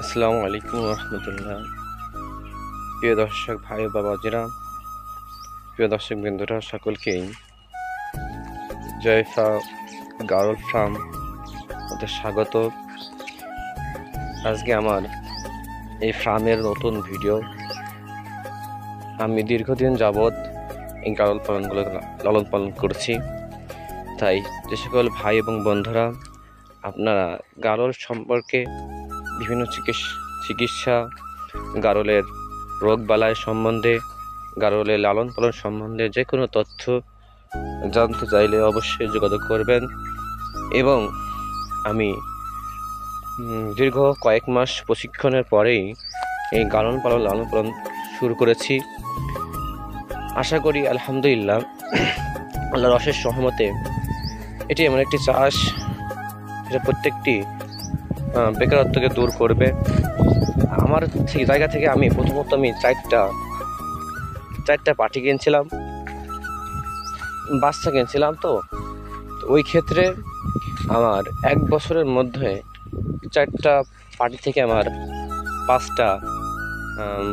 আসসালামু আলাইকুম রহমতুল্লাহ। প্রিয় দর্শক ভাই ও বাবাজিরা, প্রিয় দর্শক বন্ধুরা, সকলকেই জয়ফা গারল ফার্ম ওদের স্বাগত। আজকে আমার এই ফার্মের নতুন ভিডিও। আমি দীর্ঘদিন যাবৎ এই গারল পালনগুলো লালন পালন করছি, তাই যে সকল ভাই এবং বন্ধুরা আপনারা গারল সম্পর্কে বিভিন্ন চিকিৎসা, গারলের রোগবালাই সম্বন্ধে, গারলের লালন পালন সম্বন্ধে যে কোনো তথ্য জানতে চাইলে অবশ্যই যোগাযোগ করবেন। এবং আমি দীর্ঘ কয়েক মাস প্রশিক্ষণের পরেই এই লালন পালন শুরু করেছি। আশা করি আলহামদুলিল্লাহ আল্লাহর অশেষ সহমতে এটি এমন একটি চাষ যেটা প্রত্যেকটি বেকারত্বকে দূর করবে। আমার জায়গা থেকে আমি প্রথমত চারটা পাটি কিনছিলাম, বাচ্চা কিনছিলাম। তো ওই ক্ষেত্রে আমার 1 বছরের মধ্যে 4টা পাটি থেকে আমার 5টা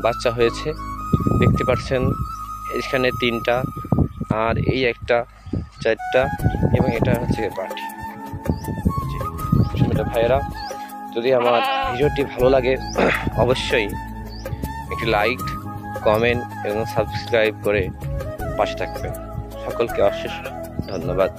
বাচ্চা হয়েছে। দেখতে পাচ্ছেন এখানে 3টা, আর এই একটা 4টা, এবং এটা হচ্ছে পাটি। ছোট ভাইয়েরা, যদি আমার ভিডিওটি ভালো লাগে অবশ্যই একটি লাইক, কমেন্ট এবং সাবস্ক্রাইব করে পাশে থাকবেন। সকলকে অশেষ ধন্যবাদ।